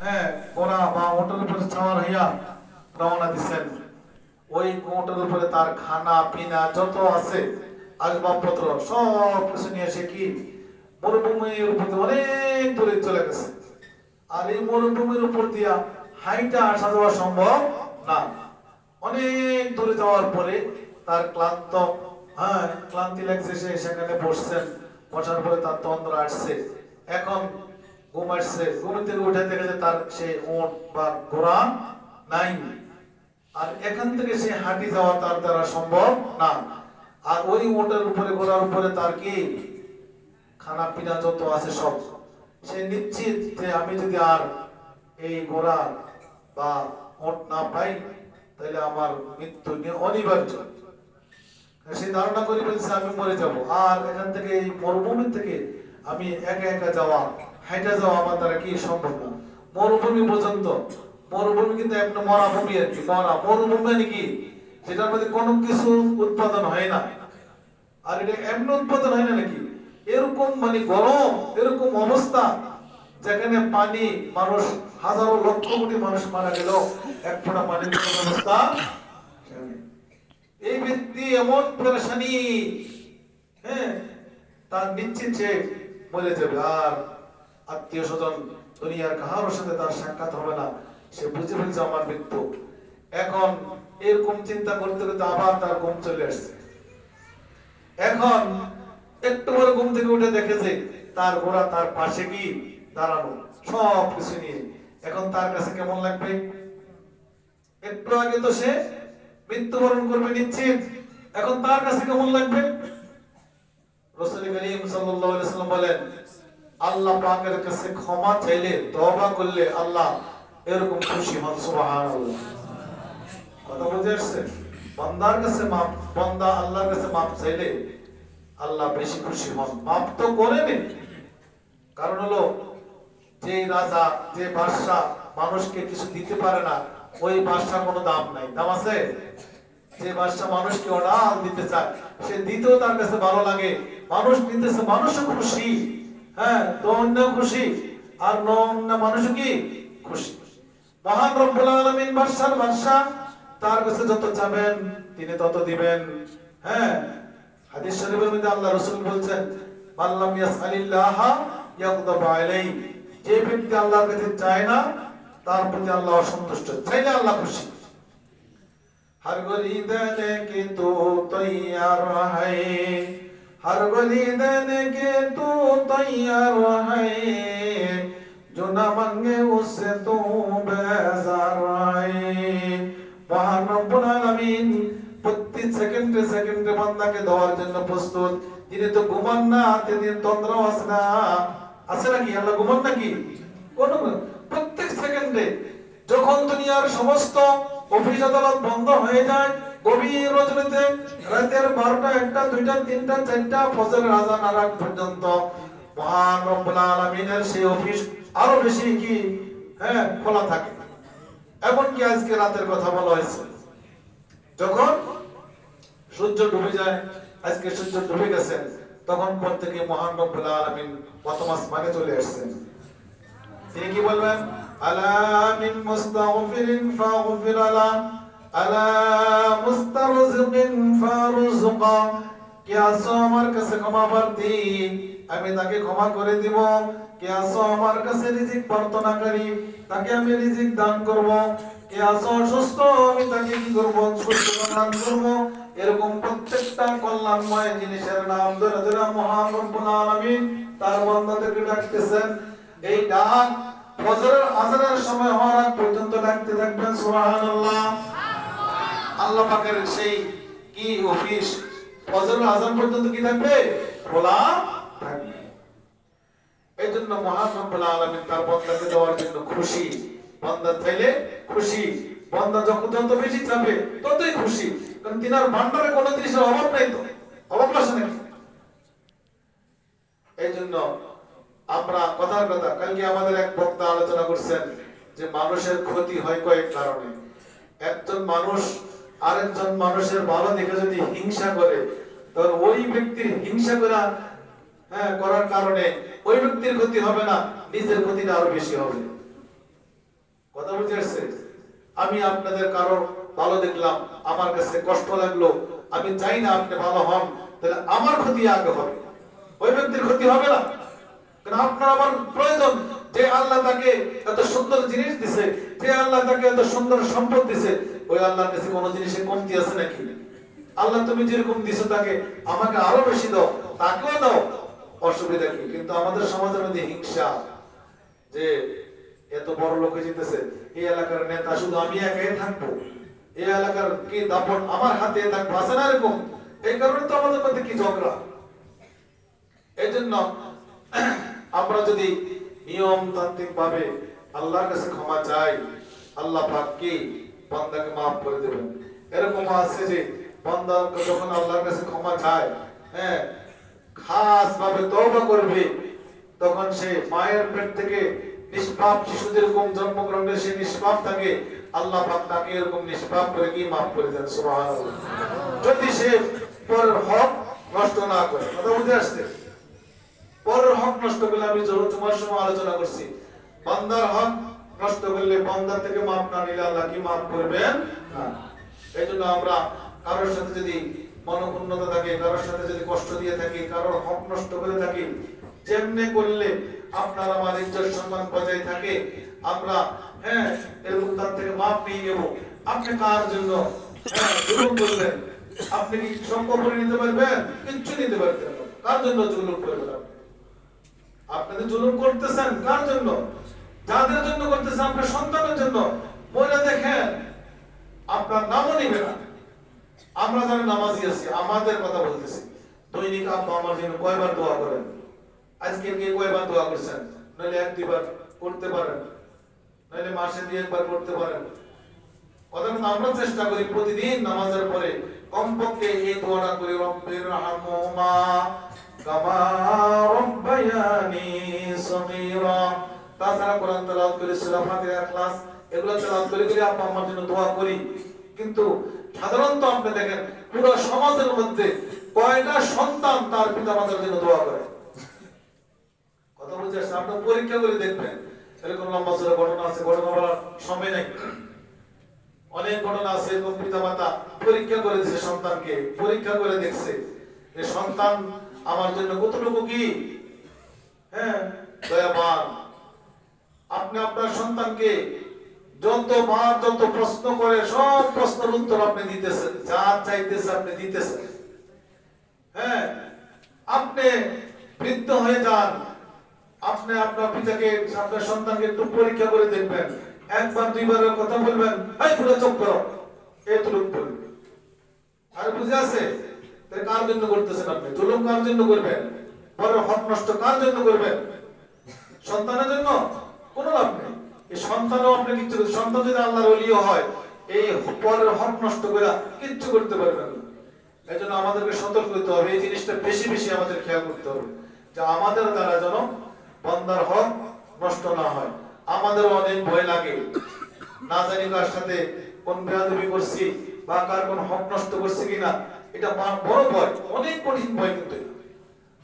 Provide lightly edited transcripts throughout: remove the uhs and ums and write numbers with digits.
হ্যাঁ ঘোড়া বা ওটার উপরে সওয়ার হইয়া রওনা দিচ্ছেন। ওই ওটার উপরে তার খানা পিনা যত আছে আসবাবপত্র সব কিছু নিয়ে এসে কি মরুভূমির উপর দিয়ে অনেক দূরে চলে গেছে। আর এই মরুভূমির উপর দিয়া হাইটা আসা যাওয়া সম্ভব না। অনেক দূরে যাওয়ার পরে তার ক্লান্তি লাগছে, সে সেখানে বসছেন। বসার পরে তার তন্দ্রা আসছে, এখন ঘুম আসছে। ঘুম থেকে উঠে দেখে যে তার সে উট বা ঘোড়া নাই। আর এখান থেকে সে হাঁটি যাওয়া তার দ্বারা সম্ভব না। আর ওই উটের উপরে ঘোড়ার উপরে তার কি খানা পিনা যত আছে সব, সে নিশ্চিত যে আমি যদি আর এই ঘোড়া বা উট না পাই তাহলে আমার মৃত্যু অনিবার্য। সে ধারণা করে ফেলছে আমি মরে যাব। আর এখান থেকে এই মরুভূমি থেকে আমি একা একা যাওয়া, হাইটা যাওয়া আমার দ্বারা কি সম্ভব না। মরুভূমি পর্যন্ত, মরুভূমি কিন্তু একটা মরাভূমি আর কি। মরুভূমি মানে কি, যেটার মধ্যে কোনো কিছু উৎপাদন হয় না। আর এটা এমন উৎপাদন হয় না নাকি, এরকম মানে গরম, এরকম অবস্থা যেখানে পানি, মানুষ হাজারো লক্ষ কোটি মানুষ মারা গেল, এক ফোঁটা পানির ব্যবস্থা। এই ব্যক্তি এমন পেরেশানি, হ্যাঁ, তার নিশ্চিত সে মরে যাবে। আর আত্মীয় স্বজন দুনিয়ার কাহার সাথে তার সাক্ষাৎ হবে না। সে বুঝে ফেলছে আমার মৃত্যু। এখন এরকম চিন্তা করতে করতে আবার তার ঘুম চলে আসছে। এখন একটু পরে ঘুম থেকে উঠে দেখেছে তার ঘোড়া তার পাশে কি দাঁড়ানো, সব কিছু নিয়ে। এখন তার কাছে কেমন লাগবে? একটু আগে তো সে মৃত্যুবরণ করবে নিশ্চিত, এখন তার কাছে কেমন লাগবে? রাসূল করিম সাল্লাল্লাহু আলাইহি ওয়াসাল্লাম বলেন, আল্লাহ পাকের কাছে ক্ষমা চাইলে, তওবা করলে আল্লাহ এরকম খুশি হন। সুবহানাল্লাহ। কথা বুঝে আসছে? বান্দার কাছে মাপ, বান্দা আল্লাহর কাছে মাপ চাইলে আল্লাহ বেশি খুশি হন। মাপ তো করেনি, কারণ হলো যে রাজা, যে বাদশা মানুষকে কিছু দিতে পারে না, ওই বাদশা কোনো দাম নাই। দাম আছে? যে বাদশা মানুষকে অনাল দিতে চায়, সে দিতেও তার কাছে ভালো লাগে, মানুষ নিতেছে, মানুষও খুশি, হ্যাঁ, তো অন্য খুশি, আর অন্য মানুষও কি খুশি। মহান রব্বুল আলামিন বাদশার বাদশা, তার কাছে যত চাবেন তিনি তত দিবেন। হ্যাঁ, হাদিস শরীফের মধ্যে আল্লাহ রাসূল বলছেন, মাল্লাম ইয়াসআলিল্লাহ ইয়াগদাব আলাইহি, যে ব্যক্তি আল্লাহর কাছে চায় না তার প্রতি আল্লাহ অসন্তুষ্ট, চাইলে আল্লাহ খুশি। हर गली देने की तू तैयार है, हर गली देने के तू तैयार है, जो न मांगे उससे तू बेजार है। মহান রব্বুল আলামিন প্রতি সেকেন্ডে সেকেন্ডে বান্দাকে দেওয়ার জন্য প্রস্তুত। তিনি তো ঘুমান না, তিনি তন্দ্রা আছে না, আছে নাকি? আল্লাহ ঘুমান নাকি? কোন প্রত্যেক সেকেন্ডে যখন দুনিয়ার সমস্ত অফিস আদালত বন্ধ হয়ে যায়, গভীর রজনীতে রাতের 12টা 1টা 2টা 3টা 4টা ফজরের আযান আর আগ পর্যন্ত মহান রব্বুল আলামিনের সেই অফিস আরো বেশি কি, হ্যাঁ, খোলা থাকে। এমনকি আজকে রাতের কথা বলা হয়েছে, যখন সূর্য ডুবে যায়, আজকে সূর্য ডুবে গেছে, তখন পর থেকে মহান রব্বুল আলামিন প্রথম আসমানে চলে আসছেন। তিনি কি বলবেন? আলা মিন মুস্তাগফিরিন ফাগফির আলা, আলা মুস্তারজিকিন ফারজুকা, কে আসো আমার কাছে ক্ষমা প্রার্থী, আমি তাকে ক্ষমা করে দিব। কে আসো আমার কাছে রিজিক প্রার্থনাকারী, তাকে আমি রিজিক দান করব। কে আসো অসুস্থ, আমি তাকে কি করব? সুস্থতা দান করব। এরকম প্রত্যেকটা কল্যাণময় জিনিসের নাম ধরে ধরে মহান রব্বুল আলামিন তার বান্দাদেরকে ডাকতেছেন। এই ডাক ফজরের আযানের সময় হওয়ার আগ পর্যন্ত ডাকতে থাকবেন। সুবহানাল্লাহ। আল্লাহ পাকের সেই কি অফিস ফজরের আযান পর্যন্ত কি থাকবে? খোলা থাকবে। এইজন্য মহান রব্বুল আলামিন তার বান্দাকে দেওয়ার জন্য খুশি। বান্দা চাইলে খুশি, বান্দা যত বেশি চাবে ততই খুশি, কারণ তিনার ভান্ডারে কোনো জিনিসের অভাব নাই। তো অভাব আছে নাকি? এইজন্য আমরা কথার কথা, কালকে আমাদের এক বক্তা আলোচনা করছেন যে মানুষের ক্ষতি হয় কয়েক কারণে। একজন মানুষ আরেকজন মানুষের ভালো দেখে যদি হিংসা করে, তখন ওই ব্যক্তির হিংসা করার কারণে ওই ব্যক্তির ক্ষতি হবে না, নিজের ক্ষতিটা আরো বেশি হবে। কথা বুঝে আসছে? আমি আপনাদের কারো ভালো দেখলাম, আমার কাছে কষ্ট লাগলো, আমি চাই না আপনি ভালো হন, তাহলে আমার ক্ষতি আগে হবে, ওই ব্যক্তির ক্ষতি হবে না। কারণ আপনার আমার প্রয়োজন, যে আল্লাহ তাকে এত সুন্দর জিনিস দিছে, যে আল্লাহ তাকে এত সুন্দর সম্পদ দিছে, ওই আল্লাহর কাছে কোনো জিনিসের কমতি আছে নাকি? আল্লাহ তুমি যেরকম দিছো তাকে, আমাকে আরো বেশি দাও, তাকেও দাও, অসুবিধা কি? কিন্তু আমাদের সমাজের মধ্যে হিংসা, যে এত বড় লোক যেতেছে, এই এলাকার নেতা শুধু আমি একাই থাকবো, এই এলাকার কি দাপট আমার হাতে থাকবো, আছে না এরকম? এই কারণে তো আমাদের মধ্যে কি ঝগড়া। এই জন্য আমরা যদি নিয়মতান্ত্রিক ভাবে আল্লাহর কাছে ক্ষমা চাই, আল্লাহ পাক কি বান্দাকে মাফ করে দেবেন। এরকম আছে যে বান্দা যখন আল্লাহর কাছে ক্ষমা চায়, হ্যাঁ, খাস ভাবে তওবা করবে, তখন সে মায়ের পেট থেকে নিষ্পাপ শিশু যেরকম জন্মগ্রহণে সে নিষ্পাপ থাকে, আল্লাহ পাক তাকে এরকম নিষ্পাপ করে কি মাফ করে দেন। সুবহানাল্লাহ। যদি সে পরের হক নষ্ট না করে, কথা বুঝে আসছে? পরের হক নষ্ট করলে, আমি তোমার সময় আলোচনা করছি, বান্দার হক নষ্ট করলে, বান্দার থেকে মাফ না নিলে আল্লাহ কি মাফ করবেন না। এই জন্য আমরা কারোর সাথে যদি মনোক্ষুণ্ণতা থাকে, কারোর সাথে যদি কষ্ট দিয়ে থাকি, কারোর হক নষ্ট করে থাকি, যেমনি করলে আপনার আমার ইজ্জত সম্মান বজায় থাকে, আমরা হ্যাঁ এরকম তার থেকে মাফ নিয়ে নেব। আপনি কার জন্য জুলুম করবেন? আপনি কি সম্পদ নিতে পারবেন? কিচ্ছু নিতে পারবেন না। কার জন্য জুলুম করবেন? আপনি জুলুম করতেছেন কার জন্য? যাদের জন্য করতেছেন, আপনার সন্তানের জন্য। মনে দেখেন, আপনার নামও নিবে না। আমরা যারা নামাজি আছি, আমাদের কথা বলতেছি, দৈনিক আব্বা আমার জন্য কয়বার দোয়া করেন? আজকে কে কয়বার দোয়া করছেন? নইলে এক দুইবার করতে পারেন, নইলে মাসে দিয়ে একবার করতে পারেন। অথবা আমরা চেষ্টা করি প্রতিদিন নামাজের পরে কমপক্ষে এই দোয়াটা করি, রব্বির হামহুমা কামা রাব্বায়ানি সগীরা। তাছাড়া কোরআন তেলাওয়াত করি, সূরা ফাতিহা, ইখলাস, এগুলো তেলাওয়াত করে আব্বা আমার জন্য দোয়া করি। কিন্তু সাধারণত আপনি দেখেন পুরো সমাজের মধ্যে কয়টা সন্তান তার পিতামাতার জন্য দোয়া করে? কথা বুঝে আসছে? আপনি পরীক্ষা করে দেখবেন, এরকম লম্বা চড়া ঘটনা আছে, ঘটনা বলার সময় নেই। অনেক ঘটনা আছে, এরকম পিতামাতা পরীক্ষা করে দিয়েছে সন্তানকে, পরীক্ষা করে দেখছে যে সন্তান আমার জন্য কতটুকু কি হ্যাঁ দয়াবান। আপনি আপনার সন্তানকে যতবার যত প্রশ্ন করে, সব প্রশ্নের উত্তর আপনি দিতেছেন, যা চাইতেছে আপনি দিতেছেন। হ্যাঁ, আপনি বৃদ্ধ হয়ে যান, আপনি আপনার পিতাকে, আপনার সন্তানকে একটু পরীক্ষা করে দেখবেন, একবার দুইবারের কথা বলবেন, এই পুরো চুপ করো, এতটুকু বলবেন। আর বুঝে আছে? কার জন্য করতেছেন আপনি? জুলুম কার জন্য করবেন? পরের হক নষ্ট কার জন্য করবেন? সন্তানের জন্য? কোনো লাভ নেই। এই সন্তানও আপনি কিচ্ছু, সন্তান যদি আল্লাহর ওলিও হয়, এই পরের হক নষ্ট করে কিচ্ছু করতে পারবেন না। এই জন্য আমাদেরকে সতর্ক হতে হবে, এই জিনিসটা বেশি বেশি আমাদের খেয়াল করতে হবে, যে আমাদের দ্বারা যেন বান্দার হক নষ্ট না হয়। আমাদের অনেক ভয় লাগে, না জানি কার সাথে কোন বেয়াদবি করছি বা কার কোন হক নষ্ট করছি কিনা, এটা বড় ভয়, অনেক কঠিন ভয়। কিন্তু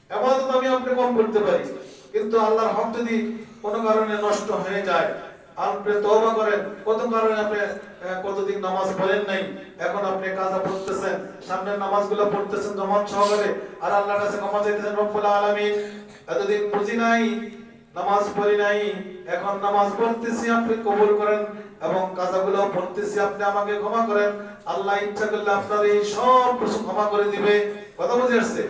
ইবাদত আমি আপনি কম করতে পারি, কিন্তু আল্লাহর হক যদি কোনো কারণে নষ্ট হয়ে যায়, আপনি তওবা করেন। কত কারণে আপনি কতদিন নামাজ পড়েন নাই, এখন আপনি কাজা পড়তেছেন, সামনের নামাজগুলো পড়তেছেন জামাত সহকারে, আর আল্লাহর কাছে ক্ষমা চাইতেছেন, রব্বুল আলামিন এতদিন বুঝি নাই, নামাজ পড়ি নাই, এখন নামাজ পড়তেছি, আপনি কবুল করেন, এবং কাজাগুলো পড়তেছি, আপনি আমাকে ক্ষমা করেন। আল্লাহ ইচ্ছা করলে আপনার এই সব কিছু ক্ষমা করে দিবে। কথা বুঝে আসছে?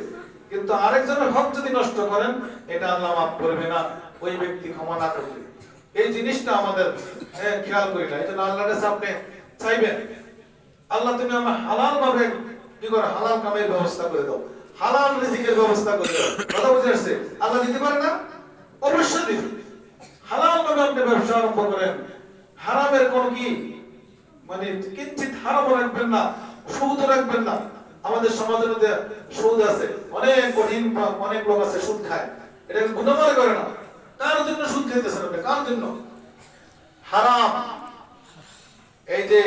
কিন্তু আরেকজনের হক যদি নষ্ট করেন, এটা আল্লাহ মাফ করবে না, ওই ব্যক্তি ক্ষমা না করবে। এই জিনিসটা আমাদের খেয়াল করি না। এই জন্য আল্লাহর কাছে আপনি চাইবেন, আল্লাহ তুমি আমার হালাল ভাবে কি করে, হালাল কামের ব্যবস্থা করে দাও, হালাল রিজিকের ব্যবস্থা করে দাও। কথা বুঝে আসছে? আল্লাহ দিতে পারে না? অবশ্যই দিবে। হালাল ভাবে আপনি ব্যবসা আরম্ভ করেন, হারামের কোন কি মানে কিঞ্চিত হারামও রাখবেন না, সুদ রাখবেন না। আমাদের সমাজের মধ্যে সুদ আছে, অনেক কঠিন, অনেক লোক আছে সুদ খায়, এটাকে গুনাহ মনে করে না। কার জন্য সুদ খাইতেছেন আপনি? কার জন্য? হারাম। এই যে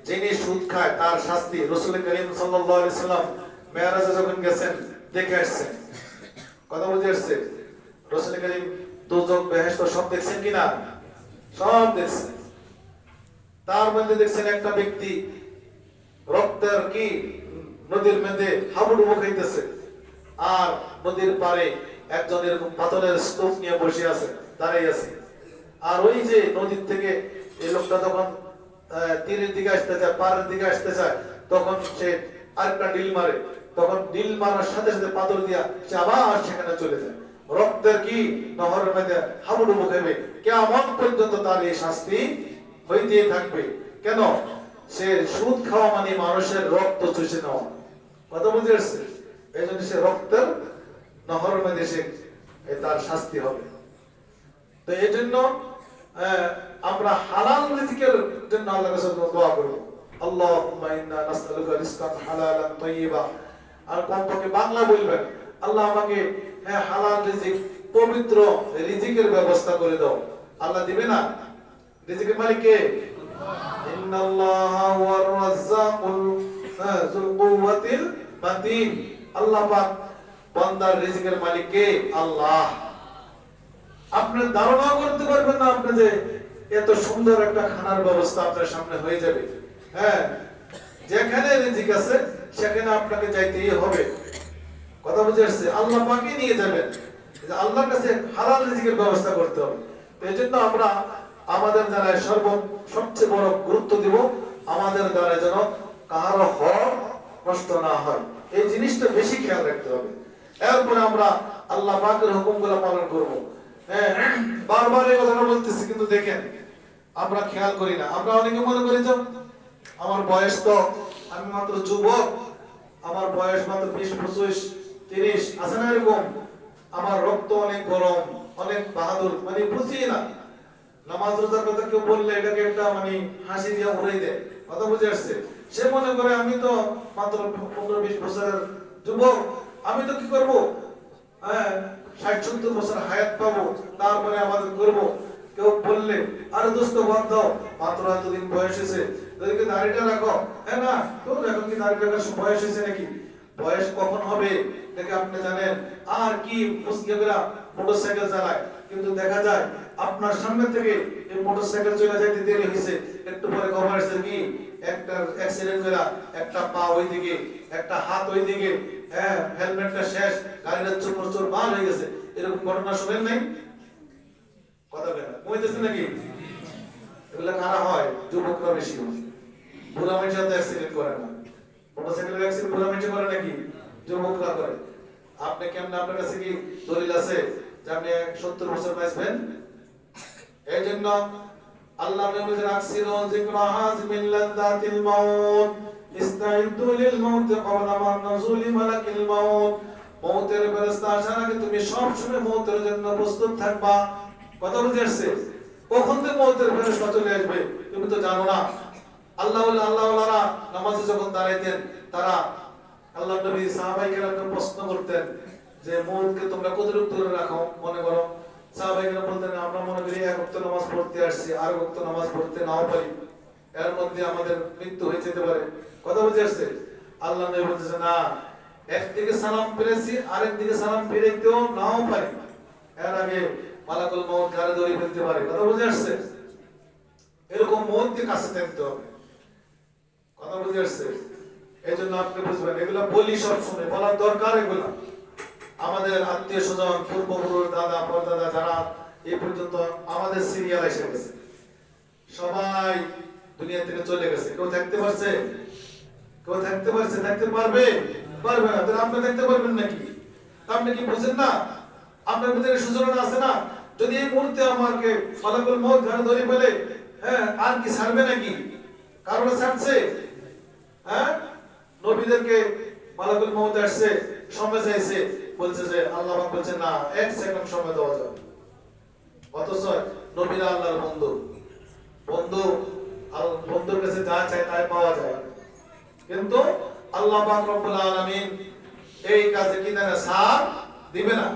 যিনি সুদ খায় তার শাস্তি, রাসূল করিম সাল্লাল্লাহু আলাইহি সাল্লাম মেরাজে যখন গেছেন দেখে আসছেন। কথা বুঝে আসছে? রাসূল করিম দোজখ বেহেশত সব দেখছেন কিনা? সব দেখছেন। তার মধ্যে দেখছেন একটা ব্যক্তি রক্তের কি নদীর মধ্যে হাবুডুবু খাইতেছে, আর নদীর পারে একজন এরকম পাথরের স্তূপ নিয়ে বসে আছে, দাঁড়িয়ে আছে। আর ওই যে নদীর থেকে এই লোকটা তখন তীরের দিকে আসতে চায়, পাড়ের দিকে আসতে চায়, তখন সে আরেকটা ডিল মারে। তখন ডিল মারার সাথে সাথে পাথর দিয়া সে আবার সেখানে চলে যায়। রক্তের কি নহরের মধ্যে হাবুডুবু খাইবে, কেমন পর্যন্ত তার এই শাস্তি হইতেই থাকবে। কেন? সে সুদ খাওয়া মানে মানুষের রক্ত চুষে নেওয়া। কথা বুঝে আসছে? এই জন্য সে রক্তের নহরের মধ্যে সে তার শাস্তি হবে। তো এই জন্য আমরা হালাল রিজিকের জন্য আল্লাহর কাছে দোয়া করব, আল্লাহুম্মা ইন্না নাসআলুকা রিজকান হালালান তাইয়্যিবা। আর কমপক্ষে বাংলা বলবেন, আল্লাহ আমাকে হালাল রিজিক, পবিত্র রিজিকের ব্যবস্থা করে দাও। আল্লাহ দিবে না? রিজিকের মালিক কে? ইন্নাল্লাহা ওয়ার রাজ্জাকুল যুল কুওয়াতিল মাতিন। আল্লাহ পাক বান্দার রিজিকের মালিক কে? আল্লাহ। আপনি ধারণা করতে পারবেন না আপনি যে এত সুন্দর একটা খানার ব্যবস্থা আপনার সামনে হয়ে যাবে। হ্যাঁ, যেখানে রিজিক আছে সেখানে আপনাকে যাইতেই হবে। কথা বুঝে আসছে? আল্লাহ পাকই নিয়ে যাবেন। আল্লাহর কাছে হালাল রিজিকের ব্যবস্থা করতে হবে। এই জন্য আমরা আমাদের দ্বারা সবচেয়ে বড় গুরুত্ব দিব, আমাদের দ্বারা যেন কারো হক নষ্ট না হয়, এই জিনিসটা বেশি খেয়াল রাখতে হবে। এরপরে আমরা আল্লাহ পাকের হুকুমগুলো পালন করব। বারবার এই কথাটা বলতেছি, কিন্তু দেখেন আমরা খেয়াল করি না। আমরা অনেকে মনে করি যে আমার বয়স তো, আমি মাত্র যুবক, আমার বয়স মাত্র 20, 25, 30 আছে না এরকম, আমার রক্ত অনেক গরম, অনেক বাহাদুর, মানে বুঝি না। নামাজ রোজার কথা কেউ বললে এটাকে একটা মানে হাসি দিয়ে উড়াই দেয়। কথা বুঝে আসছে? সে মনে করে আমি তো মাত্র 15-20 বছরের যুবক, আমি তো কি করবো, 60-70 বছর হায়াত পাবো, তারপরে আমাদের করবো। কেউ বললে, আরে দোস্ত বন্ধ, মাত্র এতদিন বয়স হয়েছে, তোদেরকে দাড়িটা রাখো। হ্যাঁ না, তোর এখন কি দাড়ি রাখার বয়স হয়েছে নাকি? বয়স কখন হবে দেখে আপনি জানেন? আর কি মুসলিমরা মোটরসাইকেল চালায়, কিন্তু দেখা যায় আপনার সামনে থেকে এই মোটরসাইকেল চলে যাইতে দেরি হয়েছে, একটু পরে খবর আসছে কি একটা অ্যাক্সিডেন্ট করা, একটা পা ওই দিকে, একটা হাত ওই দিকে, হ্যাঁ, হেলমেটটা শেষ, গাড়িটা চুরচুর মাল হয়ে গেছে। এরকম ঘটনা শুনেন নাই? কথা বেরা কইতেছে নাকি? এগুলা কারা হয়? যুবকরা বেশি হয়। বুড়া মানুষ তো অ্যাক্সিডেন্ট করে না। মোটরসাইকেলের অ্যাক্সিডেন্ট বুড়া মানুষ করে নাকি? যুবকরা করে। আপনি কেমন, আপনার কাছে কি দলিল আছে যে আপনি 70 বছর বাঁচবেন? এই জন্য আল্লাহ নবী রাখছিলো যিকরা হাযমিল লাযাতিল মাউত, ইস্তাইদু লিল মাউত ক্বাবলা মান নুজুলি মালাকিল মাউত। মওতের ফেরেশতা আসার আগে তুমি সব সময় মওতের জন্য প্রস্তুত থাকবা। কথা বুঝে আসছে? কখন থেকে মওতের ফেরেশতা চলে আসবে তুমি তো জানো না। আল্লাহওয়ালারা নামাজে যখন দাঁড়াইতেন, তারা আল্লাহ নবী সাহাবায়ে কেরামকে প্রশ্ন করতেন যে মওতকে তোমরা কতটুকু দূরে রাখো মনে করো। সাহাবায়ে কেরাম বলতেন, আমরা মনে করি এক ওয়াক্ত নামাজ পড়তে আসছি, আর ওয়াক্ত নামাজ পড়তে নাও পারি, এর মধ্যে আমাদের মৃত্যু হয়ে যেতে পারে। কথা বুঝে আসছে? আল্লাহ নবী বলতেছে, না, একদিকে সালাম ফিরেছি, আরেকদিকে সালাম ফিরাইতেও নাও পারি, এর আগে মালাকুল মউত ঘাড়ে ধরে ফেলতে পারে। কথা বুঝে আসছে? এরকম মওতকে কাছে থাকতে হবে। কথা বুঝে আসছে? এই জন্য আপনি বুঝবেন, এগুলা বলি সব সময়, বলার দরকার। এগুলা আমাদের আত্মীয় স্বজন, পূর্বপুরুষ, দাদা পরদাদা যারা এই পর্যন্ত আমাদের সিরিয়াল এসে গেছে, সবাই দুনিয়া থেকে চলে গেছে। কেউ থাকতে পারছে? কেউ থাকতে পারছে? থাকতে পারবে? পারবে না। তাহলে আপনি থাকতে পারবেন নাকি? আপনি কি বুঝেন না? আপনার ভিতরে সুযোগ আছে না? যদি এই মুহূর্তে আমাকে মালাকুল মউত ঘাড়ে ধরে ফেলে, হ্যাঁ, আর কি ছাড়বে নাকি? কারণ ছাড়ছে? হ্যাঁ, নবীদেরকে মালাকুল মউত আসছে, সময় চাইছে, বলছে যে আল্লাহ পাক বলছে না, 1 সেকেন্ড সময় দেওয়া যাবে। অথচ নবীরা আল্লাহর বন্ধু, বন্ধুর কাছে যা চায় তাই পাওয়া যায়। কিন্তু আল্লাহ পাক রব্বুল আলামিন এই কাজে কি দেয় না? ছাড় দিবে না,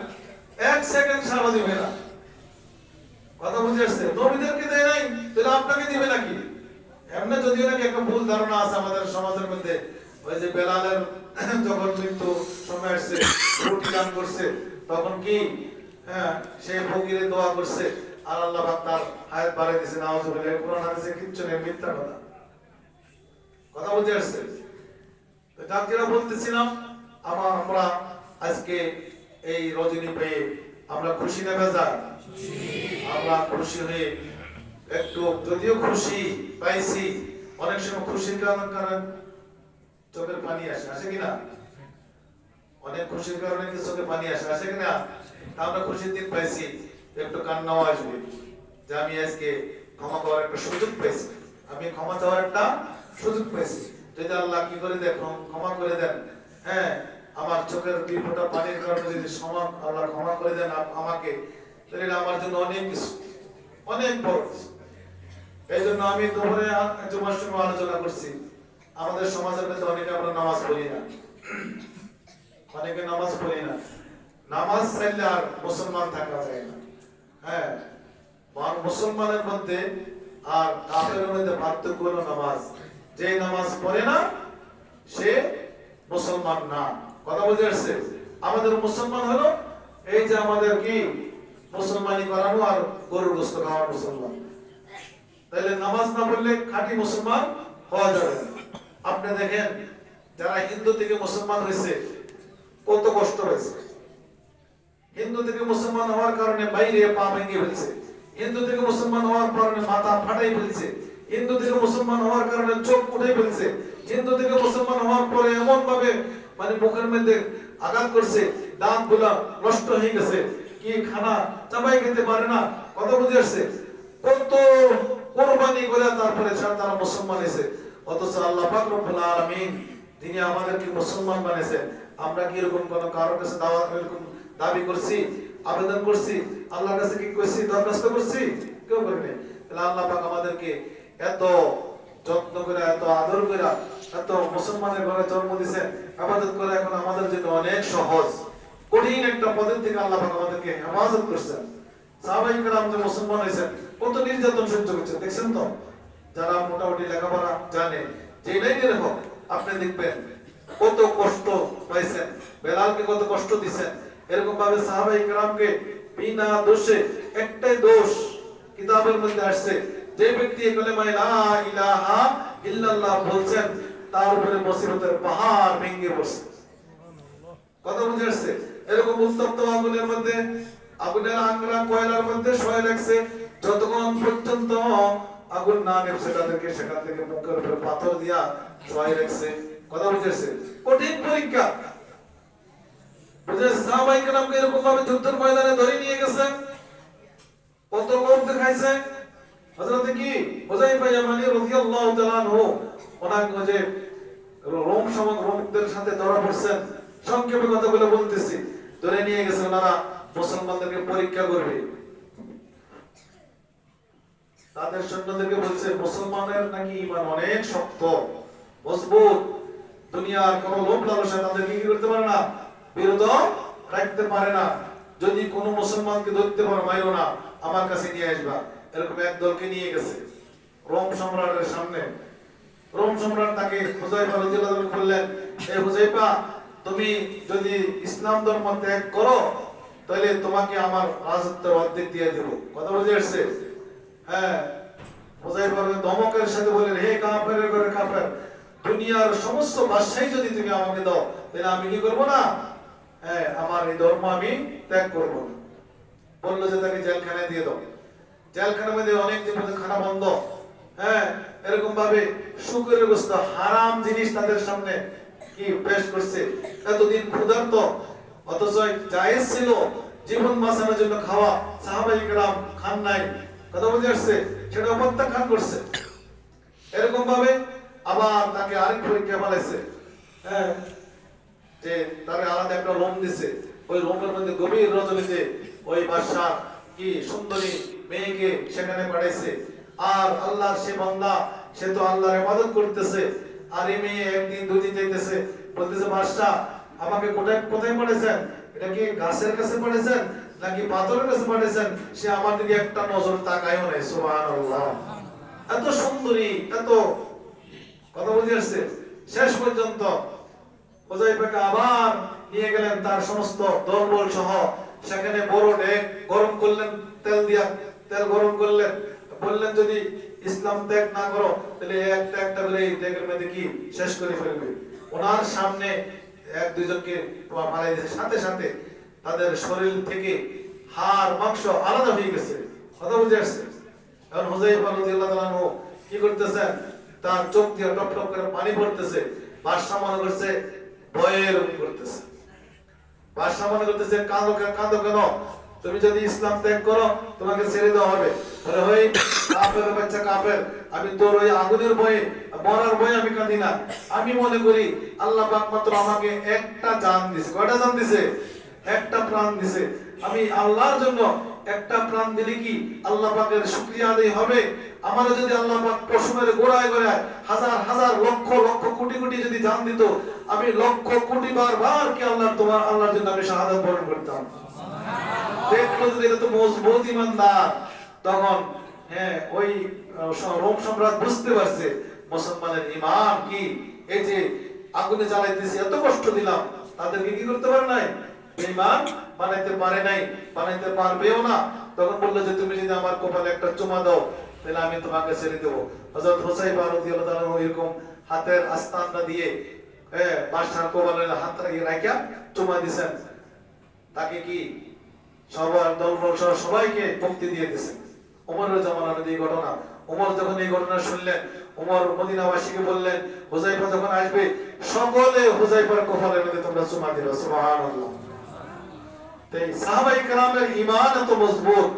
1 সেকেন্ড ছাড়ও দিবে না। কথা বুঝে আসছে? নবীদেরকে দেয় নাই, তাহলে আপনাকে দিবে নাকি? এমনি যদিও নাকি একটা ভুল ধারণা আছে আমাদের সমাজের মধ্যে, ওই যে বেলালের যখন মৃত্যু সময় আসছে, রুটি দান করছে, তখন কি, হ্যাঁ, সে ফকিরে দোয়া করছে, আর আল্লাহ পাক তার হায়াত বাড়িয়ে দিয়েছে। নাউজুবিল্লাহ, কোরআন হাদিসে কিচ্ছু নেই, মিথ্যা কথা। কথা বুঝে আসছে? তো যাক যেটা বলতেছিলাম, আমরা আজকে এই রজনী পেয়ে আমরা খুশি না বেজার? আমরা খুশি হয়ে একটু, যদিও খুশি পাইছি, অনেক সময় খুশির কারণে চোখের পানি আসে, আসে কিনা? অনেক খুশির কারণে চোখে পানি আসে, আসে কিনা? আমরা খুশির দিন পাইছি, একটু কান্নাও আসবে যে আমি আজকে ক্ষমা পাওয়ার একটা সুযোগ পেয়েছি, আমি ক্ষমা চাওয়ার একটা সুযোগ পেয়েছি। যদি আল্লাহ কি করে দেন, ক্ষমা করে দেন, হ্যাঁ, আমার চোখের 2 ফোঁটা পানির কারণে যদি আল্লাহ ক্ষমা করে দেন আমাকে, তাহলে আমার জন্য অনেক কিছু, অনেক বড় কিছু। এই জন্য আমি দুপুরে জুমার সময় আলোচনা করছি, আমাদের সমাজের মধ্যে অনেকে আমরা নামাজ পড়ি না, অনেকে নামাজ পড়ি না। নামাজ চাইলে আর মুসলমান থাকা যায় না। হ্যাঁ, মুসলমানের মধ্যে আর কাফেরের মধ্যে পার্থক্য হলো নামাজ। যে নামাজ পড়ে না সে মুসলমান না। কথা বুঝে আসছে? আমাদের মুসলমান হলো এই যে আমাদের কি মুসলমানি করানো আর গরুর গোশত খাওয়ার মুসলমান। তাহলে নামাজ না পড়লে খাঁটি মুসলমান হওয়া যাবে না। আপনি দেখেন যারা হিন্দু থেকে মুসলমান হয়েছে কত কষ্ট হয়েছে। হিন্দু থেকে মুসলমান হওয়ার কারণে বাইরে পা ভেঙে ফেলছে, হিন্দু থেকে মুসলমান হওয়ার কারণে মাথা ফাটাই ফেলছে, হিন্দু থেকে মুসলমান হওয়ার কারণে চোখ উঠে ফেলছে, হিন্দু থেকে মুসলমান হওয়ার পরে এমন ভাবে মানে মুখের মধ্যে আঘাত করছে, দাঁত গুলা নষ্ট হয়ে গেছে, কি খানা চাবাই খেতে পারে না। কথা বুঝে আসছে? কত কোরবানি করে তারপরে তারা মুসলমান হয়েছে। অথচ আল্লাহ পাক রব্বুল আলামিন তিনি আমাদেরকে মুসলমান বানিয়েছেন। আমরা কি এরকম কোন কারোর কাছে এরকম দাবি করছি, আবেদন করছি, আল্লাহর কাছে কি করছি, দরখাস্ত করছি? কেউ করেনি। তাহলে আল্লাহ পাক আমাদেরকে এত যত্ন করে, এত আদর করে, এত মুসলমানের ঘরে জন্ম দিয়েছেন, ইবাদত করা এখন আমাদের জন্য অনেক সহজ। কঠিন একটা পদের থেকে আল্লাহ পাক আমাদেরকে হেফাজত করছেন। সাহাবায়ে কেরাম যে মুসলমান হয়েছেন কত নির্যাতন সহ্য করছেন, দেখছেন তো? যারা মোটামুটি লেখাপড়া জানে, যে লাইনের হোক, আপনি দেখবেন কত কষ্ট পাইছেন, বেলালকে কত কষ্ট দিয়েছেন। এরকম ভাবে সাহাবায়ে কেরামকে বিনা দোষে, একটাই দোষ কিতাবের মধ্যে আসছে, যে ব্যক্তি কালেমা লা ইলাহা ইল্লাল্লাহ বলছেন তার উপরে মুসিবতের পাহাড় ভেঙে পড়ছে। কথা বুঝে আসছে? এরকম উত্তপ্ত আগুনের মধ্যে, আগুনের আংরা কয়লার মধ্যে শোয়া লাগছে, যতক্ষণ পর্যন্ত আগুন না নেমছে তাদেরকে সেখান থেকে মুখের উপরে পাথর দিয়া শোয়া রাখছে। কথা বুঝে আসছে? কঠিন পরীক্ষা। বুঝে? সাহাবায়ে কেরামকে এরকম ভাবে যুদ্ধের ময়দানে ধরে নিয়ে গেছে, কত লোক দেখাইছে। হযরত কি হুযায়ফা ইয়ামানী রাদিয়াল্লাহু তাআলা আনহু ওনাকে যে রোমদের সাথে ধরা পড়ছেন, সংক্ষেপে কথাগুলো বলতেছি, ধরে নিয়ে গেছে, ওনারা মুসলমানদেরকে পরীক্ষা করবে। তাদের সৈন্যদেরকে বলছে মুসলমানের নাকি ঈমান অনেক শক্ত মজবুত, দুনিয়ার কোনো লোভ লালসা তাদেরকে কি করতে পারে না, বিরত রাখতে পারে না। যদি কোনো মুসলমানকে ধরতে পারো, মাইরো না, আমার কাছে নিয়ে আসবা। এরকম এক দলকে নিয়ে গেছে রোম সম্রাটের সামনে। রোম সম্রাট তাকে হুযায়ফা রাদিয়াল্লাহু আনহু বললেন, এই হুযায়ফা, তুমি যদি ইসলাম ধর্ম ত্যাগ করো তাহলে তোমাকে আমার রাজত্বের অর্ধেক দিয়ে দেব। কথা বুঝে আসছে? হ্যাঁ, হুযায়ফা ধমকের সাথে বললেন, হে কাফেরের ঘরে কাফের, দুনিয়ার সমস্ত বাদশাহী যদি তুমি আমাকে দাও তাহলে আমি কি করব না, হ্যাঁ, আমার এই ধর্ম আমি ত্যাগ করব না। বললো যে তাকে জেলখানায় দিয়ে দাও। জেলখানার মধ্যে অনেক দিন পর্যন্ত খানা বন্ধ। হ্যাঁ, এরকম ভাবে শুকরের গোশত, হারাম জিনিস তাদের সামনে কি পেশ করছে। এতদিন ক্ষুধার্ত, অথচ জায়েজ ছিল জীবন বাঁচানোর জন্য খাওয়া, সাহাবায়ে কেরাম খান নাই। কথা বুঝে আসছে? সেটা প্রত্যাখ্যান করছে। এরকম ভাবে আবার তাকে আরেক পরীক্ষা ফেলাইছে। হ্যাঁ, যে তাকে আলাদা একটা রুম দিছে, ওই রুমের মধ্যে গভীর রজনীতে ওই বাদশা কি সুন্দরী মেয়েকে সেখানে পাঠাইছে। আর আল্লাহ সে বান্দা, সে তো আল্লাহর ইবাদত করতেছে, আর এই মেয়ে একদিন দুদিন যাইতেছে, বলতেছে বাদশা আমাকে কোথায় কোথায় পাঠাইছেন? এটা কি গাছের কাছে পাঠাইছেন নাকি পাথরের কাছে পাঠাইছেন? সে আমার দিকে একটা নজর তাকায়ও নাই। সুবহানাল্লাহ, এত সুন্দরী, এত। কথা বুঝে আসছে? শেষ পর্যন্ত হুযায়ফাকে আবার নিয়ে গেলেন তার সমস্ত দলবল সহ, সেখানে বড় ডেক গরম করলেন তেল দিয়া, তেল গরম করলেন, বললেন যদি ইসলাম ত্যাগ না করো তাহলে একটা একটা করে এই ত্যাগের মধ্যে কি শেষ করে ফেলবে। ওনার সামনে এক দুইজনকে মারা দিয়েছে, সাথে সাথে তাদের শরীর থেকে হাড় মাংস আলাদা হয়ে গেছে। কথা বুঝে আসছে? এখন হুযায়ফা রাদিয়াল্লাহু তাআলা আনহু কি করতেছেন, তার চোখ দিয়ে টপ টপ করে পানি পড়তেছে। বাদশা মনে করছে ভয়ের করতেছে, বাদশা মনে করতেছে কাঁদো কাঁদো কেন, তুমি যদি ইসলাম ত্যাগ করো তোমাকে ছেড়ে দেওয়া হবে। বলে হই কাফের বাচ্চা কাফের, আমি তোর ওই আগুনের ভয়ে মরার ভয়ে আমি কাঁদি না। আমি মনে করি আল্লাহ পাক মাত্র আমাকে একটা জান দিয়েছে। কয়টা জান দিয়েছে? একটা প্রাণ দিয়েছে। আমি আল্লাহর জন্য একটা প্রাণ দিলে কি আল্লাহ পাকের শুকরিয়া আদায় হবে? আমারও যদি আল্লাহ পাক পশুমের গোড়ায় গোড়ায় হাজার হাজার লক্ষ লক্ষ কোটি কোটি যদি জান দিত, আমি লক্ষ কোটি বার কি আল্লাহর জন্য আমি শাহাদাত বরণ করতাম। দেখলো যদি এটা তো মজবুত ইমানদার, তখন ওই রোম সম্রাট বুঝতে পারছে মুসলমানের ঈমান কি। এই যে আগুনে জ্বালাইতেছি, এত কষ্ট দিলাম, তাদেরকে কি করতে পারে নাই? ঈমান বানাইতে পারে নাই, বানাইতে পারবেও না। তখন বললো যে তুমি যদি আমার কপালে একটা চুমা দাও তাহলে আমি তোমাকে ছেড়ে দেবো। হযরত হুযায়ফা রাদিয়াল্লাহু তাআলা এরকম হাতের আস্তানা দিয়ে বাদশার কপালে হাত রাখিয়া চুমা দিয়েছেন। তাকে কি সবার দলবল সবাইকে মুক্তি দিয়ে দিয়েছেন। ওমরের জামানার এই ঘটনা। ওমর যখন এই ঘটনা শুনলেন, ওমর মদিনাবাসীকে বললেন হুযায়ফা যখন আসবে সকলে হুযায়ফার কপালের মধ্যে তোমরা চুমা দিবে। সুবহানাল্লাহ। তাই সাহাবায়ে কেরামের ঈমান এত মজবুত।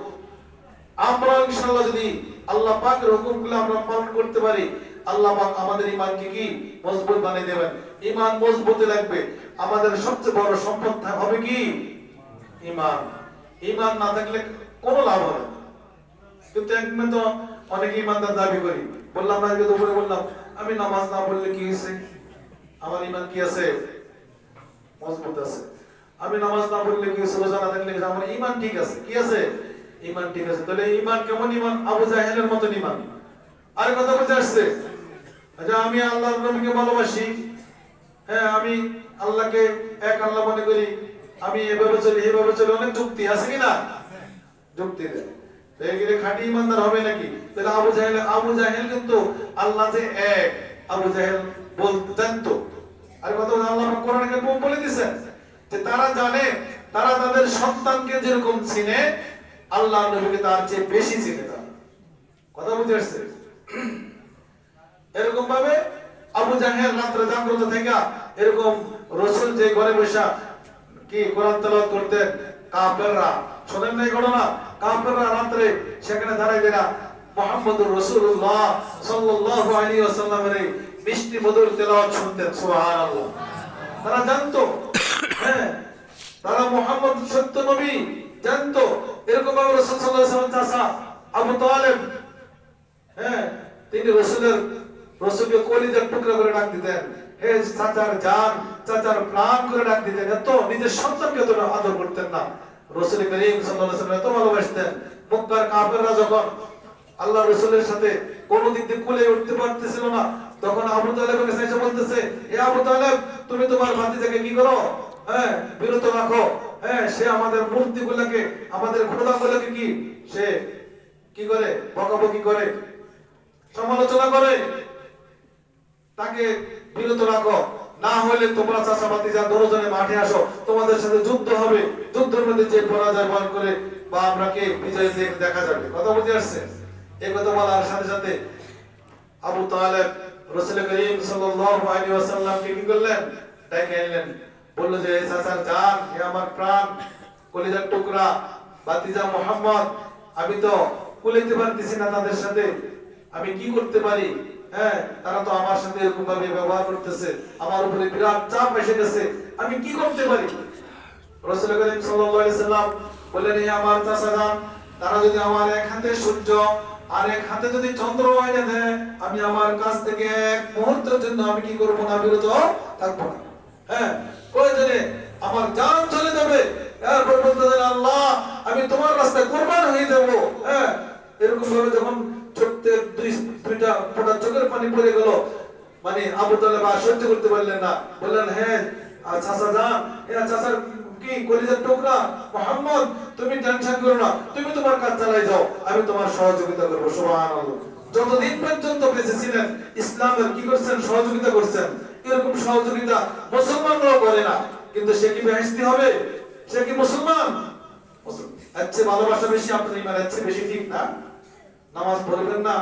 আমরা ইনশাআল্লাহ যদি আল্লাহ পাকের হুকুমগুলো আমরা পালন করতে পারি, আল্লাহ পাক আমাদের ঈমানকে কি মজবুত বানিয়ে দেবেন। ঈমান মজবুত লাগবে। আমাদের সবচেয়ে বড় সম্পদ হবে কি? ঈমান। ঈমান না থাকলে কোনো লাভ হবে না। কিন্তু একদম তো অনেক ঈমানদার দাবি করি, বললাম আজকে দুপুরে বললাম আমি নামাজ না পড়লে কি হয়েছে, আমার ঈমান কি আছে? মজবুত আছে। আমি নামাজ না পড়লে কি হয়েছে, রোজা না থাকলে আমার ঈমান ঠিক আছে। কি আছে? ঈমান ঠিক আছে। তাহলে ঈমান কেমন ঈমান? আবু জাহেলের মতন ঈমান। আর কথা বুঝে আসছে? আচ্ছা আমি আল্লাহর নবীকে ভালোবাসি, আমি আল্লাহকে এক আল্লাহ মনে করি, আমি এভাবে চলি এভাবে চলি, অনেক যুক্তি আছে কিনা? যুক্তি দেয়। এগুলো খাঁটি ইমানদার হবে নাকি? তাহলে আবু জাহেল কিন্তু আল্লাহ যে এক, আবু জাহেল বলতে জানতো। আর কথা আল্লাহ কোরআনে বলে দিয়েছেন যে তারা জানে, তারা তাদের সন্তানকে যেরকম চিনে আল্লাহ নবীকে তার চেয়ে বেশি চিনে তারা। কথা বুঝে আসছে? এরকম ভাবে আবু জাহেল রাত্রে জাগ্রত থেকে এরকম রাসূল যে ঘরে বসা কি কোরআন তেলাওয়াত করতেন, কাফেররা শোনেন নাই ঘটনা? কাফেররা রাত্রে সেখানে দাঁড়ায় দেনা মুহাম্মদুর রাসূলুল্লাহ সাল্লাল্লাহু আলাইহি ওয়াসাল্লামের মিষ্টি মধুর তেলাওয়াত শুনতেন। সুবহানাল্লাহ। তারা জানতো তারা মুহাম্মদ সত্য নবী জানতো। এরকম ভাবে রাসূল সাল্লাল্লাহু আলাইহি ওয়াসাল্লাম চাচা আবু তালেব তিনি রাসূলকে কলিজার টুকরা করে ডাক দিতেন, হে চাচার জান, চাচার প্রাণ করে ডাক দিতেন। এত নিজের সন্তানকে তো আদর করতেন না। রাসূল করিম সাল্লাল্লাহু আলাইহি ওয়াসাল্লাম এত ভালোবাসতেন। মক্কার কাফেররা যখন আল্লাহ রাসূলের সাথে কোন দিক দিয়ে কুলে উঠতে পারতেছিল না, তখন আবু তালেবের কাছে এসে বলতেছে, হে আবু তালেব, তুমি তোমার ভাতিজাকে কি করো? বিরত রাখো। সে আমাদের মূর্তিগুলোকে, আমাদের খোদাগুলোকে কি সে কি করে? বকাবকি করে, সমালোচনা করে। তাকে বিরত রাখো, না হলে তোমরা চাচা ভাতিজা দুজনে মাঠে আসো, তোমাদের সাথে যুদ্ধ হবে। যুদ্ধের মধ্যে যে পরাজয় বরণ করে বা আমরা কে বিজয় দেখা যাবে। কথা বুঝে আসছে? এই কথা বলার সাথে সাথে আবু তালেব রাসূল করিম সাল্লাল্লাহু আলাইহি ওয়াসাল্লামকে কি করলেন? ডেকে আনলেন। বলল যে চাচার জান, হে আমার প্রাণ, কলিজার টুকরা ভাতিজা মুহাম্মদ, আমি তো কুলাইতে পারতেছি না তাদের সাথে, আমি কি করতে পারি? তারা তো আমার সাথে এরকম ভাবে ব্যবহার করতেছে, আমার উপরে বিরাট চাপ এসে গেছে, আমি কি করতে পারি? রাসূল করিম সাল্লাল্লাহু আলাইহি ওয়াসাল্লাম বললেন, হে আমার চাচা জান, তারা যদি আমার এক হাতে সূর্য আর এক হাতে যদি চন্দ্র এনে দেয়, আমি আমার কাছ থেকে এক মুহূর্তের জন্য আমি কি করব না? বিরত থাকবো না। প্রয়োজনে আমার জান চলে যাবে, এরপর বলতে দেন আল্লাহ আমি তোমার রাস্তায় কুরবান হয়ে যাব। এরকম ভাবে যখন চোখের দুইটা ফোঁটা চোখের পানি পড়ে গেল, মানে আবু তালেব আর সহ্য করতে পারলেন না। বললেন, চাচা যান, চাচার কি কলিজার টুকরা মুহাম্মদ, তুমি টেনশন করো না, তুমি তোমার কাজ চালাই যাও, আমি তোমার সহযোগিতা করব। সুবহানাল্লাহ। যতদিন পর্যন্ত বেঁচে ছিলেন ইসলামের কি করছেন? সহযোগিতা করছেন। এরকম সহযোগিতা মুসলমানরাও করে না, কিন্তু সে কি বেহেশতি হবে? সে কি মুসলমান? আচ্ছা, ভালোবাসা বেশি, আপনার ইমান আছে বেশি, ঠিক না? নামাজ পড়বেন না,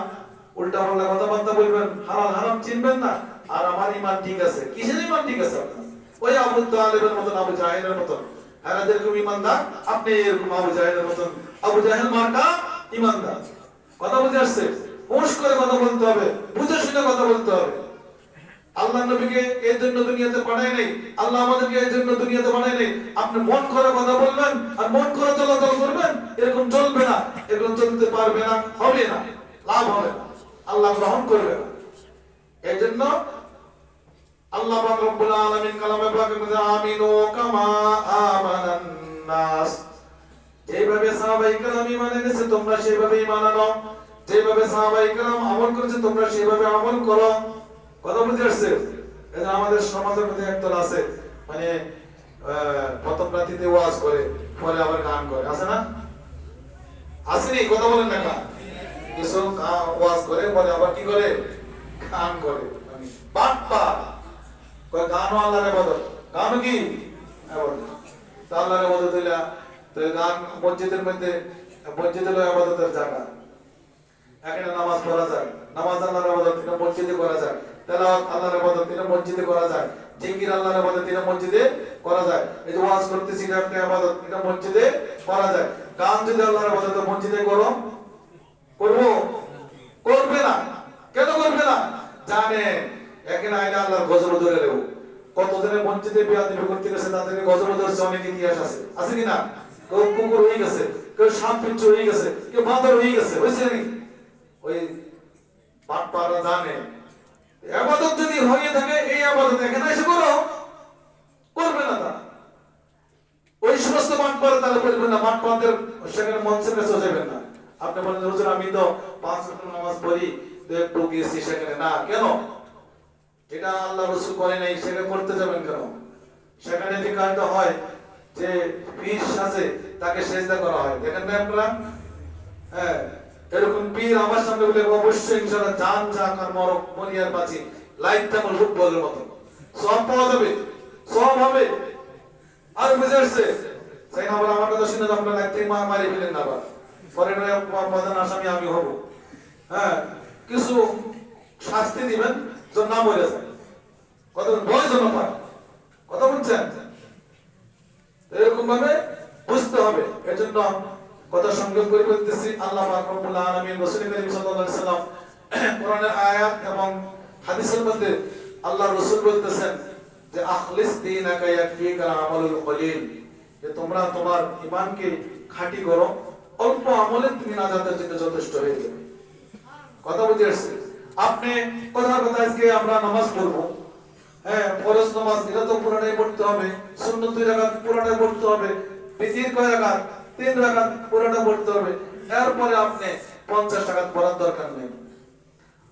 উল্টা পাল্টা কথাবার্তা বলবেন, হালাল হারাম চিনবেন না, আর আমার ইমান ঠিক আছে। কিসের ইমান ঠিক আছে আপনার? ওই আবু তালেবের মতন, আবু জাহেলের মতন এরা যেরকম ইমানদার, আপনি এরকম আবু জাহেলের মতন আবু জাহেল মার্কা ইমানদার। কথা বুঝে আসছে? হুঁশ করে কথা বলতে হবে, বুঝে শুনে কথা বলতে হবে। আল্লাহ নবীকে এই জন্য দুনিয়াতে পাঠায় নাই, আল্লাহ আমাদেরকে এই জন্য দুনিয়াতে পাঠায় নাই। আপনি মন করে কথা বলবেন আর মন করে চলাচল করবেন, এরকম চলবে না, এরকম চলতে পারবে না, হবে না, লাভ হবে না, আল্লাহ গ্রহণ করবে না। এই জন্য আল্লাহ পাক রব্বুল আলামিন কালামে পাকে বলেন আমিনু কামা আমানান নাস। যেভাবে সাহাবায়ে কেরাম ঈমান এনেছে তোমরা সেইভাবে ঈমান আনো, যেভাবে সাহাবায়ে কেরাম আমল করেছে তোমরা সেইভাবে আমল করো। কথা বুঝতে পারছেন? এটা আমাদের সমাজের মধ্যে একদল আছে, মানে প্রথম রাতিতে ওয়াজ করে, পরে আবার গান করে, আছে না? আসেনি? কথা বলেন না? কিছু ওয়াজ করে, পরে আবার কি করে? গান করে। বাটপা গানও আল্লাহর ইবাদত, গানও কি ইবাদত? আল্লাহর ইবাদত হইলা তো গান মসজিদের মধ্যে, মসজিদ হলো ইবাদতের জায়গা, এখানে নামাজ পড়া যায়, নামাজ আল্লাহর ইবাদত, এটা মসজিদে করা যায়, তেলাওয়াত আল্লাহর ইবাদত, এটা মসজিদে করা যায়, জিকির আল্লাহর ইবাদত, এটা মসজিদে করা যায়, এই যে ওয়াজ করতেছি এটা একটা ইবাদত, এটা মসজিদে করা যায়। গান যদি আল্লাহর ইবাদত মসজিদে করো, করবো? করবে না। কেন করবে না? জানে এখানে আইলে আল্লাহর গজব ধরে নেব। কতজনের মসজিদে বেয়াদবি করতে গেছে, তাদেরকে গজব ধরছে, অনেক ইতিহাস আছে, আছে কি না? কেউ কুকুর হয়ে গেছে, কেউ সাপ পিচ্ছু হয়ে গেছে, কেউ বাঁদর হয়ে গেছে, বুঝছে নাকি? ওই বাটপাড়া জানে ইবাদত যদি হয়ে থাকে, এই ইবাদত এখানে এসে করো, করবে না তারা। ওই সমস্ত বাটপাড়া তারা করবে না, বাটপাড়াদের সেখানে মঞ্চের কাছে যাবেন না। আপনি বলেন হুজুর আমি তো 5 ওয়াক্ত নামাজ পড়ি, তো একটু গিয়েছি সেখানে, না। কেন? যেটা আল্লাহ রাসূল করে নাই সেটা করতে যাবেন কেন? সেখানে যে কাজটা হয় যে পীর সাজে তাকে সেজদা করা হয়, দেখেন না আপনারা? হ্যাঁ, এরকম পীর আমার সামনে বলে অবশ্যই ইনশাআল্লাহ জান যাক আর মরক মরিয়ার বাঁচি, লাইফটা আমার ফুটবলের মতো সব পাওয়া যাবে, সব হবে। আর বুঝে আসছে? সেই আবার আমার কথা শুনে আপনারা লাইফ থেকে মারি ফেলেন না, আবার পরে প্রধান আসামি আমি হব। হ্যাঁ, কিছু শাস্তি দিবেন যেন না মরে যায়, কথা ভয় যেন পায়। কথা বুঝছেন? এরকম ভাবে বুঝতে হবে। এজন্য কথা সংযোগ করে বলতেছি, আল্লাহ পাক রব্বুল আলামিন রাসূল করিম সাল্লাল্লাহু আলাইহি সাল্লাম কোরআনের আয়াত এবং হাদিসের মধ্যে আল্লাহ রাসূল বলতেছেন যে আখলিস দীনাকা ইয়াকফিকা আমালুল কলিল, যে তোমরা তোমার ঈমানকে খাঁটি করো, অল্প আমলে তুমি নাজাতের জন্য যথেষ্ট হয়ে যাবে। কথা বুঝে আসছে? আপনি কথার কথা আজকে আমরা নামাজ পড়বো, হ্যাঁ, ফরজ নামাজ এটা তো পুরোটাই পড়তে হবে, সুন্নত 2 রাকাত পুরোটাই পড়তে হবে, বিতির কয় রাকাত? 3 রাকাত পুরোটা পড়তে হবে। এরপরে আপনি 50 রাকাত পড়ার দরকার নেই।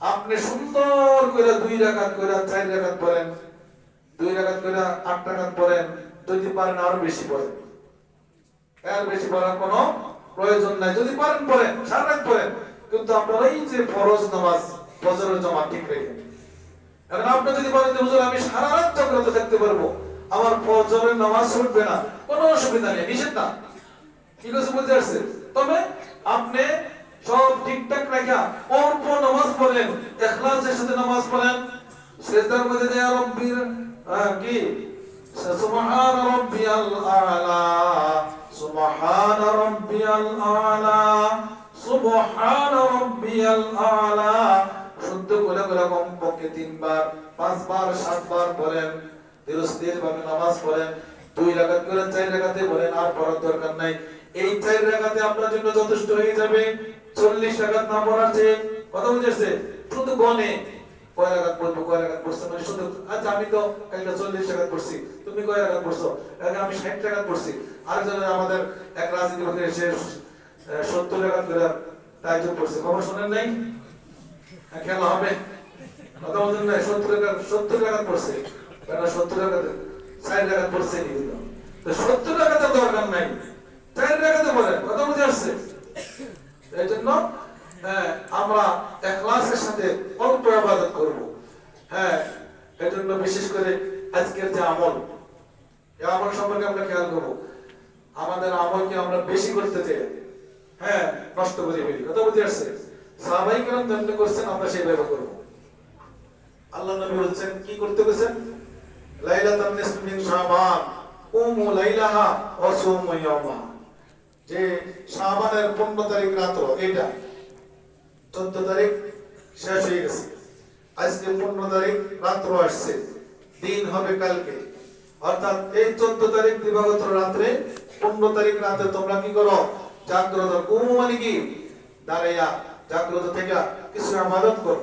আপনি সুন্দর করে 2 রাকাত করে 4 রাকাত পড়েন, 2 রাকাত করে 8 রাকাত পড়েন, যদি পারেন আরো বেশি পড়েন। এর বেশি পড়ার কোনো প্রয়োজন নাই, যদি পারেন পড়েন, সারা রাত পড়েন, কিন্তু আপনার এই যে ফরজ নামাজ ফজরের জামাত ঠিক রেখে। এখন আপনি যদি বলেন যে হুজুর আমি সারা রাত জাগ্রত থাকতে পারবো, আমার ফজরের নামাজ ছুটবে না, কোনো অসুবিধা নেই, নিষেধ না। কি কথা বুঝতে পারছেন? তবে আপনি সব ঠিকঠাক রাখা অল্প নামাজ পড়েন, ইখলাসের সাথে নামাজ পড়েন, সিজদার মধ্যে ইয়া রাব্বির কি সুবহান রাব্বিয়াল আ'লা, সুবহান রাব্বিয়াল আ'লা, সুবহান রাব্বিয়াল আ'লা শুদ্ধ করে করে কমপক্ষে 3 বার, 5 বার, 7 বার পড়েন। ধীরস্থির ভাবে নামাজ পড়েন, 2 রাকাত করে 4 রাকাতে পড়েন, আর পড়ার দরকার নাই। এই 4 রাকাতে আপনার জন্য যথেষ্ট হয়ে যাবে 40 রাকাত না পড়ার চেয়ে। কথা বুঝেছে? শুধু গনে কয় রাকাত পড়বো, কয় রাকাত পড়ছে, মানে শুধু আচ্ছা আমি তো কালকে 40 রাকাত পড়ছি, তুমি কয় রাকাত পড়ছো? আগে আমি 60 রাকাত পড়ছি। আরেকজন আমাদের এক রাজনীতিবিদ এসে 70 রাকাত করে তাহাজ্জুদ পড়ছে, খবর শুনেন নাই? খেলা হবে, কথা বলেন না? 70 রাকাত পড়ছে, কারণ 70 রাকাত 4 রাকাত পড়ছে নি, 70 রাকাতের দরকার নাই, 4 রাকাতে পড়েন। কথা বুঝে আসছে? এই জন্য আমরা ইখলাসের সাথে অল্প ইবাদত করব। এই জন্য বিশেষ করে আজকের যে আমল, এই আমল সম্পর্কে আমরা খেয়াল করব। আমাদের আমলকে আমরা বেশি করতে চাই, নষ্ট করে ফেলি। কথা বুঝে আসছে? সাহাবায়ে কেরাম যেমন করছেন আমরা সেইভাবে করব। আল্লাহ নবী বলেছেন, কি করতে বলেছেন? লাইলাতুন নিসফি মিন শাবান কুমু লাইলাহা ওয়া সুমু ইয়াওমাহা। যে শাবানের 15 তারিখ রাত, এটা 14 তারিখ শেষ হয়ে গেছে, আজকে 15 তারিখ রাত আসছে, দিন হবে কালকে। অর্থাৎ এই 14 তারিখ দিবাগত রাতে, 15 তারিখ রাতে তোমরা কি করো? জাগ্রত। কুমু মানে কি? দাঁড়াইয়া জাগ্রত থেকে কিছু ইবাদত করো।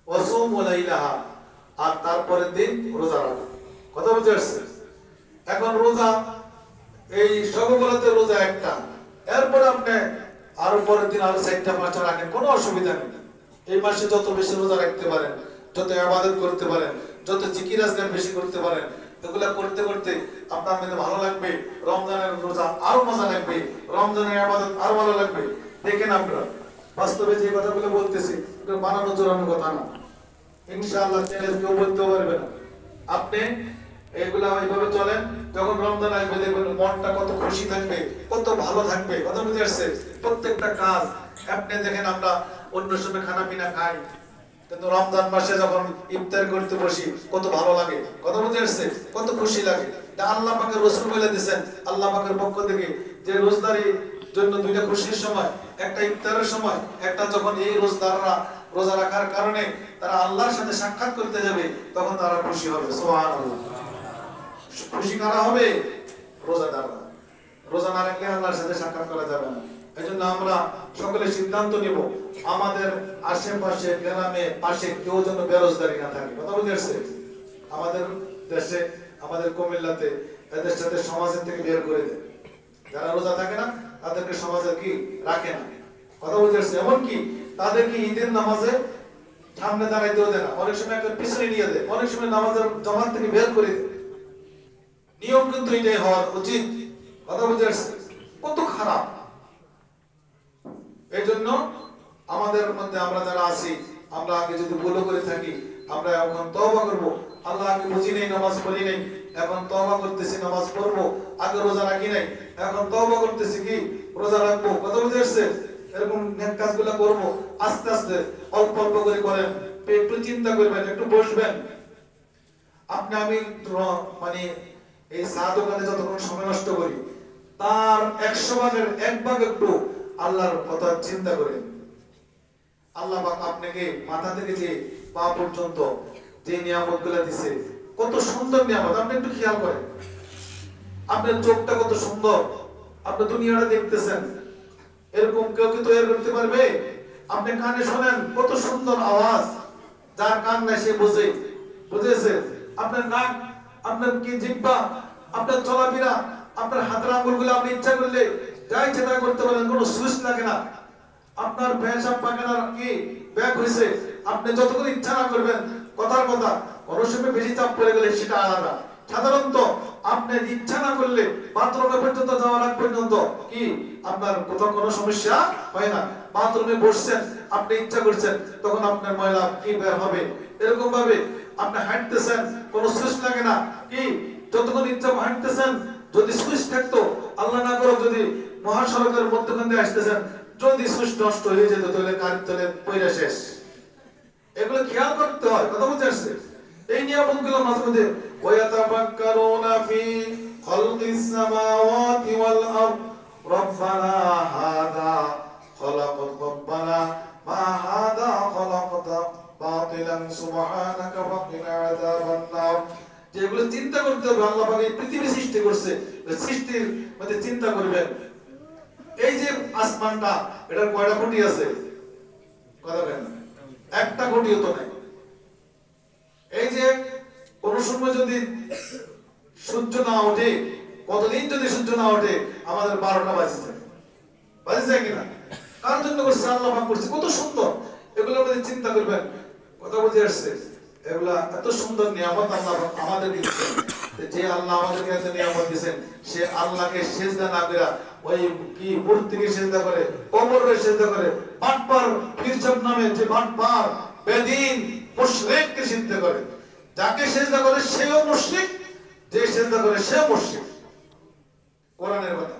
ওয়া সুমু লাইলাহা, আর তারপরের দিন রোজা রাখো। কথা বুঝতে পারছেন? এখন রোজা, এই সবগুলোতে রোজা একটা, এরপর আপনি আরো পরের দিন আরো 4টা 5টা রাখেন, কোনো অসুবিধা নেই। এই মাসে যত বেশি রোজা রাখতে পারেন, যত ইবাদত করতে পারেন, যত জিকির আজকার বেশি করতে পারেন, এগুলা করতে করতে আপনার মধ্যে ভালো লাগবে। রমজানের রোজা আরো মজা লাগবে, রমজানের ইবাদত আরো ভালো লাগবে। দেখেন আপনারা বাস্তবে যে কথাগুলো বলতেছি, বানানো জোরানোর কথা না। ইনশাআল্লাহ চ্যালেঞ্জ কেউ বলতে পারবে না। আপনি এগুলা ওইভাবে চলেন, যখন রমজান আসবে দেখবেন মনটা কত খুশি থাকবে, কত ভালো থাকবে। কথা বুঝতে পারছেন? প্রত্যেকটা কাজ আপনি দেখেন, আমরা অন্য সময় খানা পিনা খাই, কিন্তু রমজান মাসে যখন ইফতার করতে বসি কত ভালো লাগে। কথা বুঝতে পারছেন? কত খুশি লাগে। আল্লাহ পাকের রাসূল বলে দিয়েছেন, আল্লাহ পাকের পক্ষ থেকে, যে রোজদারি জন্য দুইটা খুশির সময়, একটা ইফতারের সময়, একটা যখন এই রোজদাররা রোজা রাখার কারণে তারা আল্লাহর সাথে সাক্ষাৎ করতে যাবে, তখন তারা খুশি হবে। সুবহানাল্লাহ। খুশি কারা হবে? রোজাদাররা। রোজা না রাখলে আল্লাহর সাথে সাক্ষাৎ করা যাবে না। এজন্য আমরা সকলে সিদ্ধান্ত নিব, আমাদের আশেপাশে গ্রামে পাশে কেউ যেন বেরোজগারি না থাকে। কথা বুঝেছে? আমাদের দেশে, আমাদের কুমিল্লাতে এদের সাথে সমাজের থেকে বের করে দেয়। যারা রোজা থাকে না তাদেরকে সমাজে কি রাখে না। কথা বুঝেছে? এমনকি তাদেরকে ঈদের নামাজে সামনে দাঁড়াইতেও দেয় না, অনেক সময় একটা পিছনে নিয়ে দেয়, অনেক সময় নামাজের জামাত থেকে বের করে দেয়। নিয়ম কিন্তু এটাই হওয়া উচিত। কথা বুঝে আসছে? কত খারাপ। এই জন্য আমাদের মধ্যে আমরা যারা আছি, আমরা আগে যদি ভুল করে থাকি, আমরা এখন তওবা করব। আল্লাহ আগে বুঝি নাই, নামাজ পড়ি নাই, এখন তওবা করতেছি, নামাজ পড়বো। আগে রোজা রাখি নাই, এখন তওবা করতেছি, কি রোজা রাখবো। কথা বুঝে আসছে? এরকম নেক কাজগুলো করব। আস্তে আস্তে অল্প অল্প করে করেন, একটু চিন্তা করবেন, একটু বসবেন। আপনি আমি মানে এই চা দোকানে যতক্ষণ সময় নষ্ট করি, তার 100 ভাগের 1 ভাগ একটু আল্লাহর কথা চিন্তা করেন। আল্লাহ পাক আপনাকে মাথা থেকে যে পা পর্যন্ত যে নিয়ামতগুলো দিয়েছে, কত সুন্দর নিয়ামত, আপনি একটু খেয়াল করেন। আপনার চোখটা কত সুন্দর, আপনি দুনিয়াটা দেখতেছেন, এরকম কেউ কি তৈরি করতে পারবে? আপনি কানে শোনেন, কত সুন্দর আওয়াজ, যার কান নাই সে বোঝে। বুঝেছে? আপনার নাক, আপনার কি জিহ্বা, আপনার চলাফেরা, আপনার হাতের আঙ্গুলগুলো আপনি ইচ্ছা করলে যা ইচ্ছা তাই করতে পারেন, কোনো সুইচ লাগে না। আপনার পেশাব পায়খানার কি ব্যাগ হয়েছে, আপনি যতক্ষণ ইচ্ছা না করবেন, কথার কথা কোনো সময় বেশি চাপ পড়ে গেলে সেটা আলাদা। সাধারণত আপনি ইচ্ছা না করলে বাথরুমে পর্যন্ত যাওয়ার আগ পর্যন্ত কি আপনার কোথাও কোনো সমস্যা হয় না। বাথরুমে বসছেন, আপনি ইচ্ছা করছেন, তখন আপনার ময়লা কি বের হবে। এরকম ভাবে আপনি হাঁটতেছেন, কোনো সুইচ লাগে না, কি যতক্ষণ ইচ্ছা হাঁটতেছেন। যদি সুইচ থাকতো, আল্লাহ না করুক যদি মহাসড়কের মধ্যখান দিয়ে আসতেছেন, যদি সুইচ নষ্ট হয়ে যেত, তাহলে গাড়ির তলে পয়রা শেষ। এগুলো খেয়াল করতে হয়। কথা বুঝতে আসছে? এই নিয়ামতগুলো মাঝে মধ্যে ওয়াতাফাক্কারুনা ফি খালকিস সামাওয়াতি ওয়াল আরদ রব্বানা হাদা খালাকাত রব্বানা মা হাদা খালাকাতা বাতিলান সুবহানাকা ফাকিনা আযাবান নার। যেগুলো চিন্তা করতে হবে, আল্লাহ পাক এই পৃথিবী সৃষ্টি করছে, সৃষ্টির মধ্যে চিন্তা করবেন। এই যে আসমানটা, এটার কয়টা খুঁটি আছে? কথা বলেন, একটা খুঁটিও তো নাই। এই যে কোন সময় যদি সূর্য না ওঠে, কতদিন যদি সূর্য না ওঠে, আমাদের 12টা বাজে যায়। বাজে যায় কিনা? কার জন্য করছে? আল্লাহ পাক করছে। কত সুন্দর। এগুলোর মধ্যে চিন্তা করবেন। কথা বুঝে আসছে? এগুলা এত সুন্দর নিয়ামত আল্লাহ আমাদের দিয়েছেন। যে আল্লাহ আমাদেরকে এত নিয়ামত দিয়েছেন সে আল্লাহকে সিজদা না করে ওই কি মূর্তিকে সিজদা করে, কবরকে সিজদা করে, বাটপার পীরচক নামে যে বাটপার বেদিন মুশরিককে সিজদা করে, যাকে সিজদা করে সেও মুশরিক, যে সিজদা করে সেও মুশরিক। কোরআনের কথা।